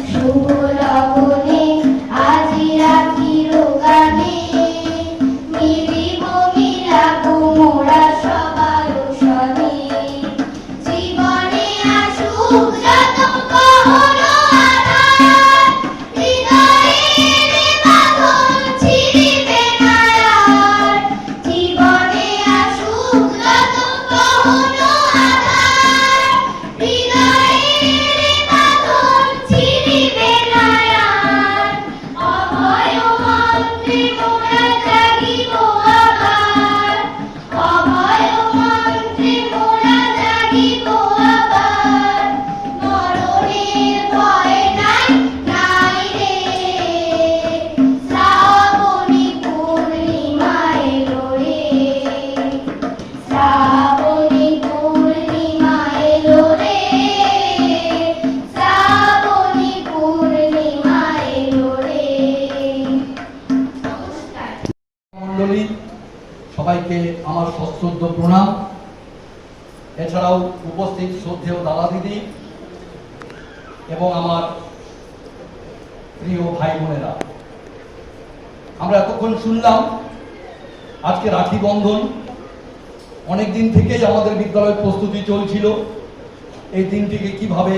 শুভ লগনে আজি রাখির গানে মিলিব মিলাবো মোরা সবার সনে জীবনে আসুক যত কহর আধার হৃদয়ের বাঁধন ছিঁড়িবে না আর জীবনে আসুক যত কহর আধার হৃদয়ের বাঁধন ছিঁড়িবে না আর অভয় মন্ত্রে মোরা জাগিব আবার অভয় মন্ত্রে মোরা জাগিব আবার মরণের ভয় নাই নাই রে শ্রাবণী পূর্ণিমা এলো রে শ্রাবণী পূর্ণিমা এলো রে শ্রাবণী পূর্ণিমা এলো রে। নমস্কার মণ্ডলী, সবাইকে আমার সশ্রদ্ধ প্রণাম। এছাড়াও উপস্থিত শ্রদ্ধেয় দাদা দিদি এবং আমার প্রিয় ভাই বোনেরা, আমরা এতক্ষণ শুনলাম আজকে রাখি বন্ধন। অনেক দিন থেকেই আমাদের বিদ্যালয়ের প্রস্তুতি চলছিল এই দিনটিকে কিভাবে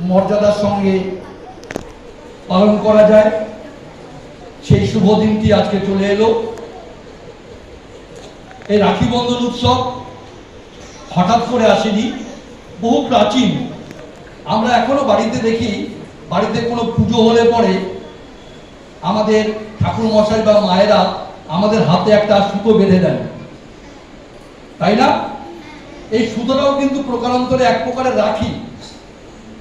মর্যাদার সঙ্গে পালন করা যায়। সেই শুভ দিনটি আজকে চলে এলো। এই রাখি বন্ধন উৎসব হঠাৎ করে আসেনি, বহু প্রাচীন। আমরা এখনো বাড়িতে দেখি, বাড়িতে কোনো পুজো হলে পরে আমাদের ঠাকুর মশাই বা মায়েরা আমাদের হাতে একটা সুতো বেঁধে দেন, তাই না? এই সুতোটাও কিন্তু প্রকারান্তরে এক প্রকারের রাখি,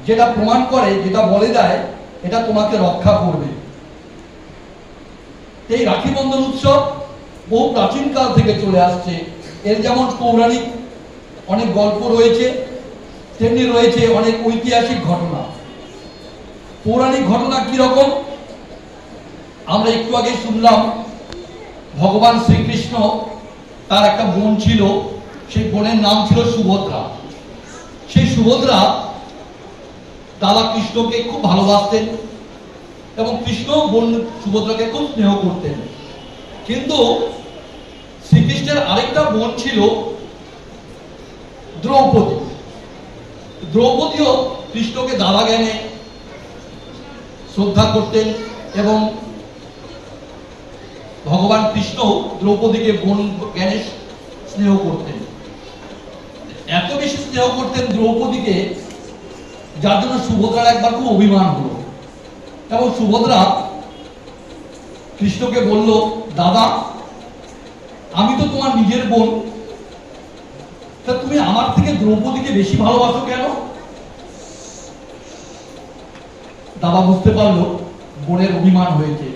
যেটা প্রমাণ করে, যেটা বলে দেয় এটা তোমাকে রক্ষা করবে। এই রাখি বন্ধন উৎসব বহু প্রাচীন কাল থেকে চলে আসছে। এর যেমন পৌরাণিক অনেক গল্প রয়েছে, তেমনি রয়েছে অনেক ঐতিহাসিক ঘটনা। পৌরাণিক ঘটনা কি রকম? আমরা একটু আগে শুনলাম ভগবান শ্রীকৃষ্ণ, তার একটা বোন ছিল, সেই বোনের নাম ছিল সুভদ্রা। সেই সুভদ্রা দাদা কৃষ্ণকে খুব ভালোবাসতেন এবং কৃষ্ণ বোন সুভদ্রাকে খুব স্নেহ করতেন। কিন্তু শ্রীকৃষ্ণের আরেকটা বোন ছিল দ্রৌপদী। দ্রৌপদীও কৃষ্ণকে দাদা জ্ঞানে শ্রদ্ধা করতেন এবং ভগবান কৃষ্ণ দ্রৌপদীকে বোন জ্ঞানে স্নেহ করতেন। এত বেশি স্নেহ করতেন দ্রৌপদীকে, যার জন্য সুভদ্রার একবার খুব অভিমান হলো এবং সুভদ্রা কৃষ্ণকে বলল, দাদা আমি তো তোমার নিজের বোন, তা তুমি আমার থেকে দ্রৌপদীকে বেশি ভালোবাসো কেন? দাদা বুঝতে পারলো বোনের অভিমান হয়েছে,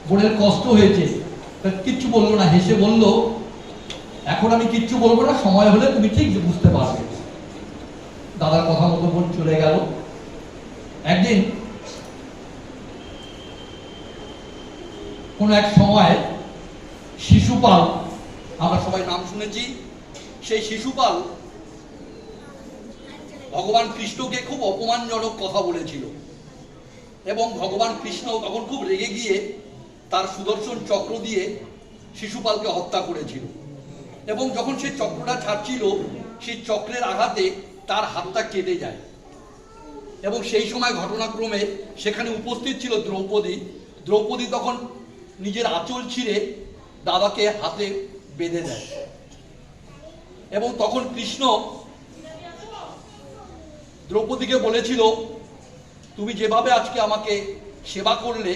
বোনের কষ্ট হয়েছে, তা কিচ্ছু বললো না, হেসে বলল, এখন আমি কিচ্ছু বলবো না, সময় হলে তুমি ঠিক বুঝতে পারবে। দাদার কথা মতো বোন চলে গেল। একদিন কোন এক সময় শিশুপাল, আমরা সবাই নাম শুনেছি, সেই শিশুপাল ভগবান কৃষ্ণকে খুব অপমানজনক কথা বলেছিল এবং ভগবান কৃষ্ণ তখন খুব রেগে গিয়ে তার সুদর্শন চক্র দিয়ে শিশুপালকে হত্যা করেছিল এবং যখন সে চক্রটা ছাড়ছিল, সেই চক্রের আঘাতে তার হাতটা কেটে যায় এবং সেই সময় ঘটনাক্রমে সেখানে উপস্থিত ছিল দ্রৌপদী। দ্রৌপদী তখন নিজের আঁচল ছিঁড়ে দাদাকে হাতে বেঁধে দেয় এবং তখন কৃষ্ণ দ্রৌপদীকে বলেছিল, তুমি যেভাবে আজকে আমাকে সেবা করলে,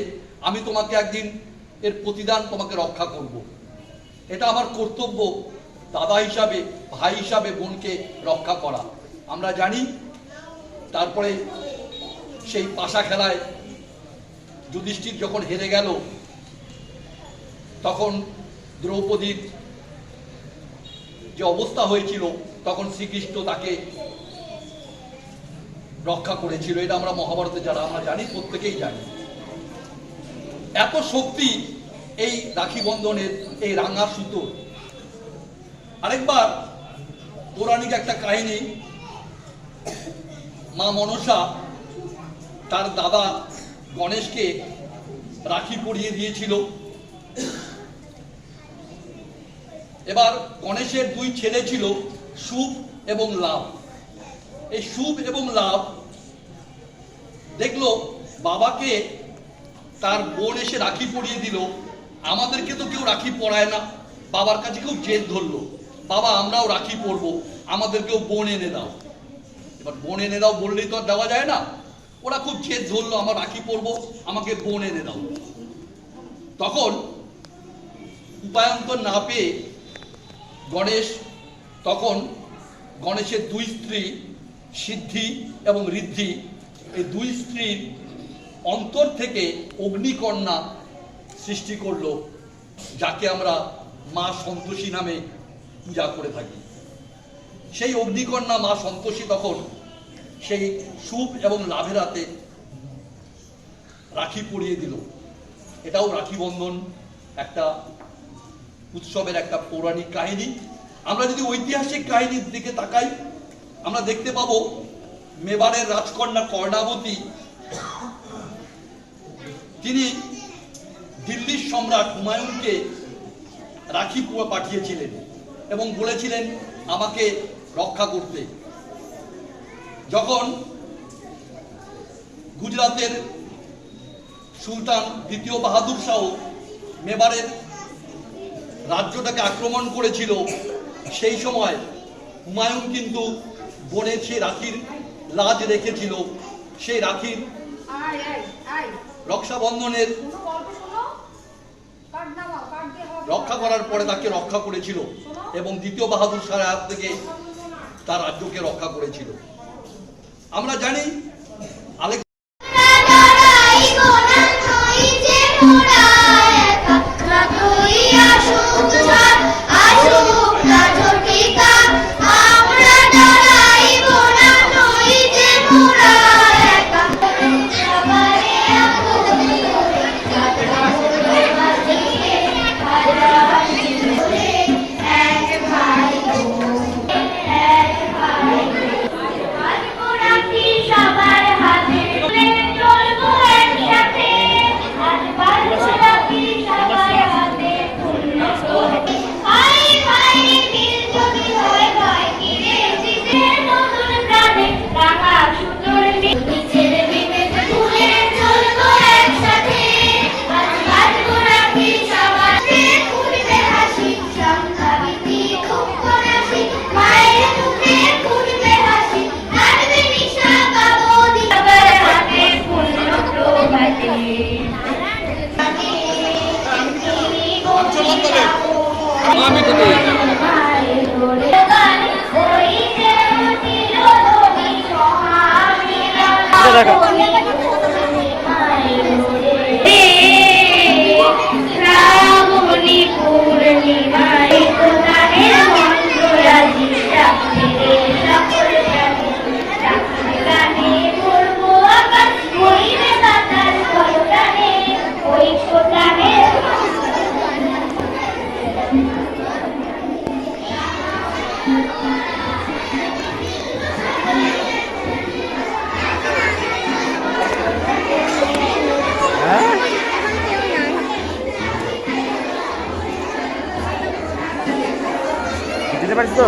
আমি তোমাকে একদিন এর প্রতিদান তোমাকে রক্ষা করব। এটা আমার কর্তব্য দাদা হিসাবে, ভাই হিসাবে বোনকে রক্ষা করা। আমরা জানি তারপরে সেই পাশা খেলায় যুধিষ্ঠির যখন হেরে গেল, তখন দ্রৌপদীর যে অবস্থা হয়েছিল, তখন শ্রীকৃষ্ণ তাকে রক্ষা করেছিল। এটা আমরা মহাভারতে যারা আমরা জানি, প্রত্যেকেই জানি। এত শক্তি এই রাখি বন্ধনের, এই রাঙা সুতোর। আরেকবার পৌরাণিক একটা কাহিনী, মা মনসা তার দাদা গণেশকে রাখি পরিয়ে দিয়েছিল। এবার গণেশের দুই ছেলে ছিল, শুভ এবং লাভ। এই শুভ এবং লাভ দেখলো বাবাকে তার বোন এসে রাখি পরিয়ে দিল, আমাদেরকে তো কেউ রাখি পরায় না। বাবার কাছে খুব জেদ ধরলো, বাবা আমরাও রাখি পরবো, আমাদেরকেও বোন এনে দাও। এবার বোন এনে দাও বললেই তো আর দেওয়া যায় না, ওরা খুব জেদ ধরলো, আমার রাখি পরবো, আমাকে বোন এনে দাও। তখন উপায়ন্তর না পেয়ে গণেশ তখন গণেশের দুই স্ত্রী সিদ্ধি এবং ঋদ্ধি, এই দুই স্ত্রীর অন্তর থেকে অগ্নিকন্যা সৃষ্টি করলো, যাকে আমরা মা সন্তোষী নামে পূজা করে থাকি। সেই অগ্নিকন্যা মা সন্তোষী তখন সেই শুভ এবং লাভের হাতে রাখি পরিয়ে দিল। এটাও রাখি বন্ধন একটা উৎসবের একটা পৌরাণিক কাহিনী। আমরা যদি ঐতিহাসিক কাহিনীর দিকে তাকাই, আমরা দেখতে পাবো মেবারের রাজকন্যা কর্ণাবতী তিনি দিল্লির সম্রাট হুমায়ুনকে রাখি পাঠিয়েছিলেন এবং বলেছিলেন আমাকে রক্ষা করতে। যখন গুজরাতের সুলতান দ্বিতীয় বাহাদুর শাহ মেবারের রাজ্যটাকে আক্রমণ করেছিল, সেই সময় হুমায়ুন কিন্তু বনে সে রাখির লাজ রেখেছিল। সেই রাখির রক্ষাবন্ধনের রক্ষা করার পরে তাকে রক্ষা করেছিল এবং দ্বিতীয় বাহাদুর শাহের হাত থেকে তার রাজ্যকে রক্ষা করেছিল। আমরা জানি দিতে পারিস তো?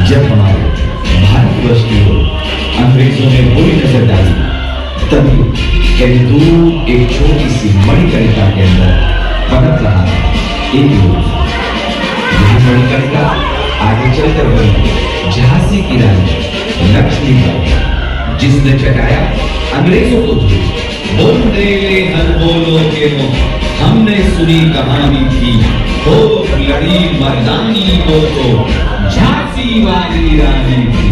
जब हमारे भारतवर्ष की ओर अंग्रेजों ने बुरी नजर डाली, तभी कहीं दूर एक छोटी सी मणिकर्णिका के अंदर पनप रहा था एक लोग। यही मणिकर्णिका आगे चलकर बनी झांसी की रानी लक्ष्मीबाई, जिसने चटाया अंग्रेजों को धूल। बुंदेले हर बोलो के मुख हमने सुनी कहानी थी, हो लड़ी मर्दानी वो तो झांसी वाली रानी थी।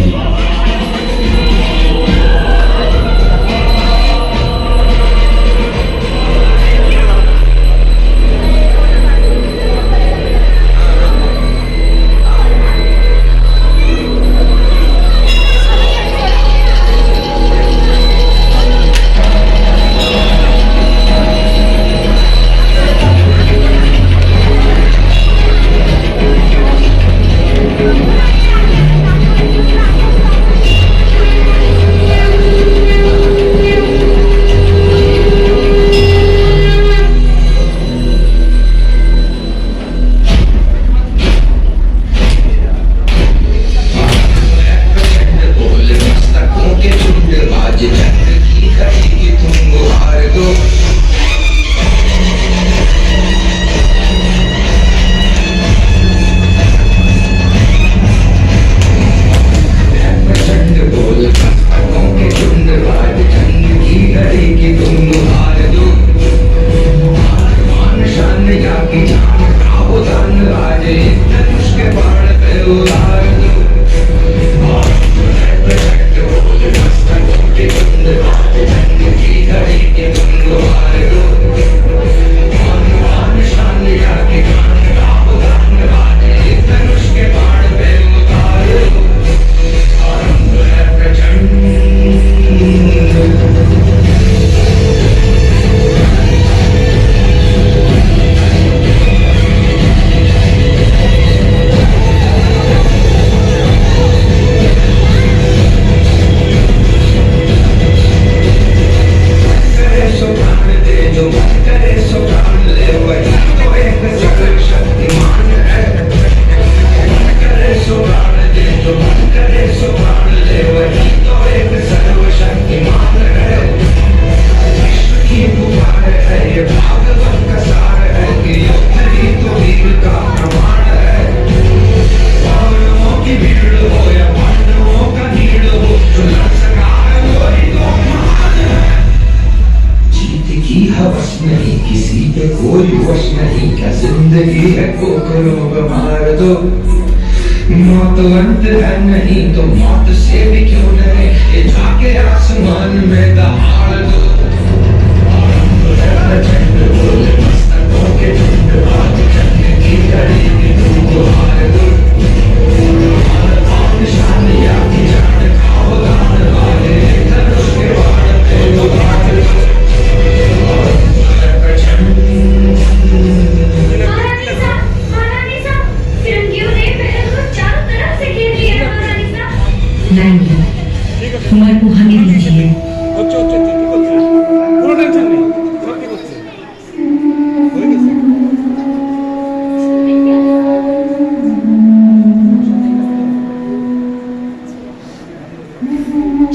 जिंदगी है को मार दो, मौत अंत है नहीं तो मौत से भी क्यों डरे, ये जाके आसमान में दहाड़ दो। मस्तकों के झुंड आज जंग की लड़ी तुमको हार दो। निशानियां की जान खाओ दान वाले, धनुष के बाण पे उतार दो। তোমার কুহানি দিয়েছিলে কোনো টেনশন নেই, সব ঠিক হচ্ছে, হয়ে গেছে।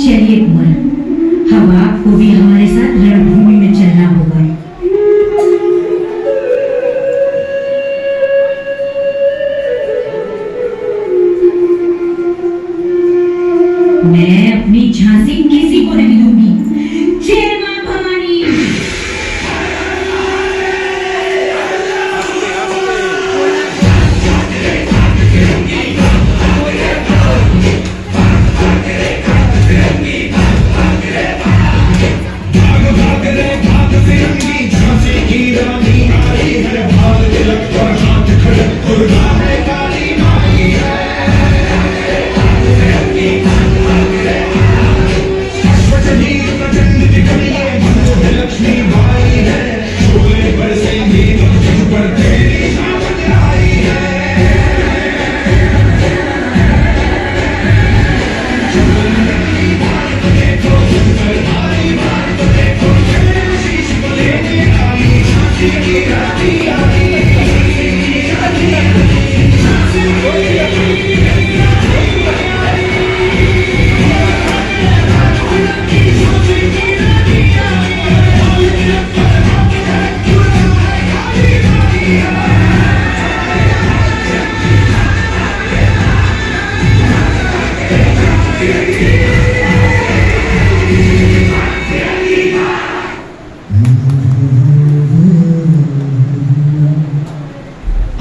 चलिए कुंवर, अब आपको भी हमारे साथ रणभूमि में चलना होगा। मैं अपनी झांसी किसी को नहीं दूंगी। जय मां भवानी। झांसी की रानी आई है, भाग तिलक और हाथ खड़े, दुर्गा है काली माई।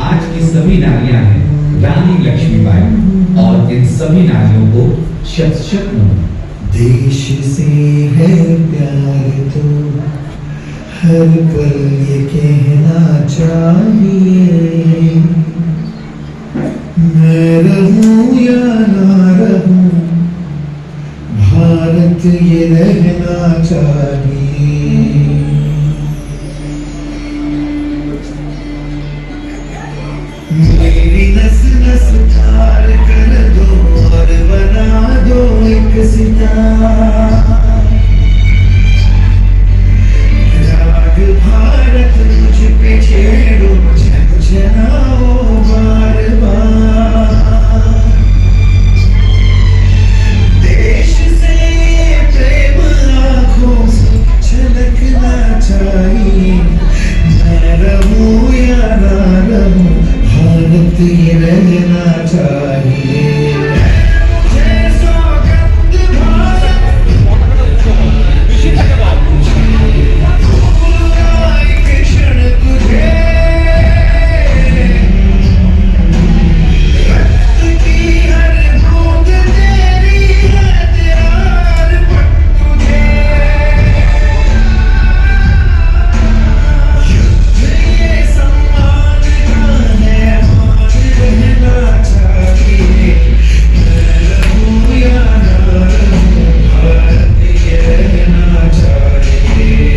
आज की सभी नारियां हैं रानी लक्ष्मीबाई और इन सभी नारियों को शत शत नमन। देश से है प्यार तो हर पल ये कहना चाहिए, मैं रहूं या ना रहूं भारत ये रहना चाहिए। मेरी नस नस थार कर दो और बना दो एक सितारा, राग भारत मुझ पे छेड़ो झनझनाओ बार बार। देश से प्रेम आँखों से झलकना चाहिए, मैं रहूं या ना रहूं भारत ये रहना चाहिए। मुझे सौगंध भारत पूरा एक क्षण तुझे, रक्त की हर बूंद तेरी है, तेरा अर्पण तुझे। युद्ध ये सम्मान का है, रहना चाहिए, मैं रहूं या ना रहूं भारत ये रहना चाहिए,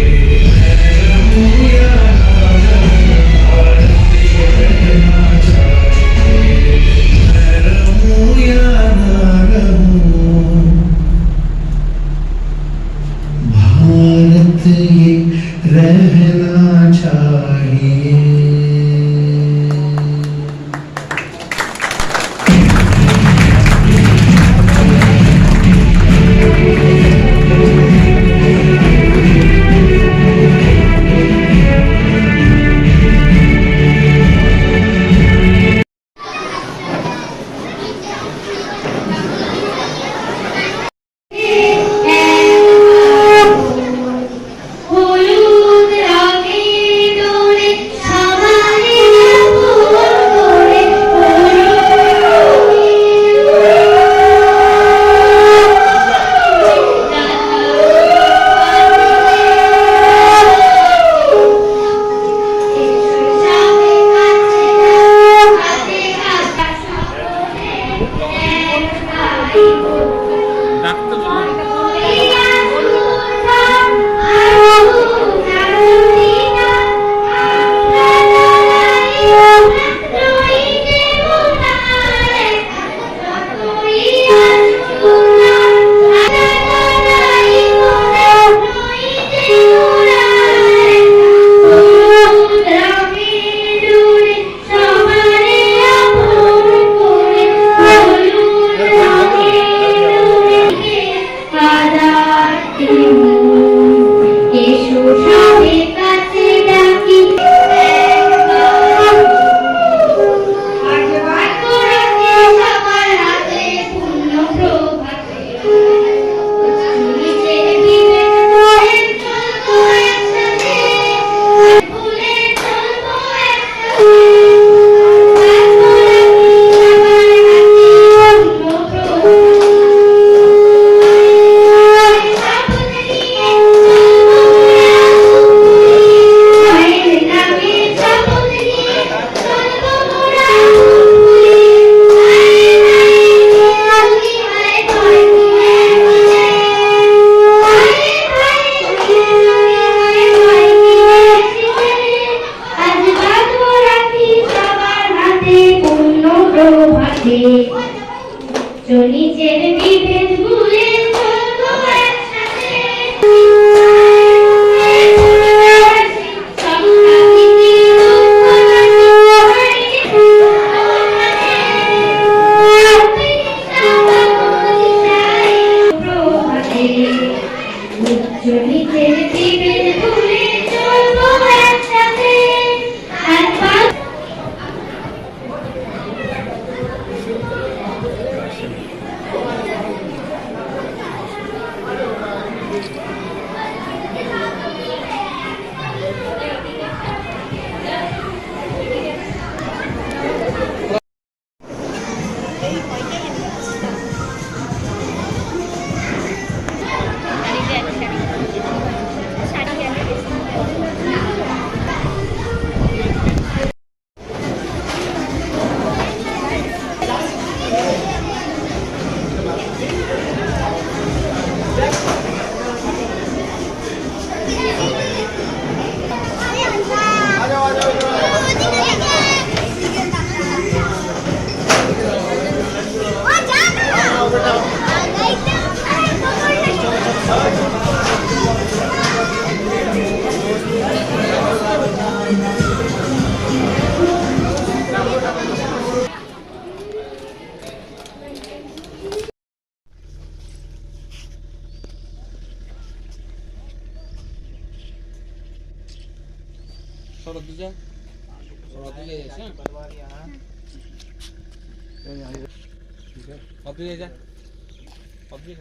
मैं रहूं या ना रहूं भारत ये रहना चाहिए, मैं रहूं या ना रहूं भारत ये रहना चाहिए। হলুদ রঙের ডোরে সবারে ফুল করে, ডাক্তার এসো সবে কাছে ডাকি একবার করাতে সবার হাতে পূর্ণ প্রভাতে নিচে দিবে ভুলে চলবো একসাথে, ভুলে চলবো একসাথে, নিজের বিভেদ ভুলে চলবো একসাথে, সব রাজনীতি নিজের বিভেদ ভুলে চলবো একসাথে। সরো দুজন সরো দুজন এসে অব্দি যা অব্দি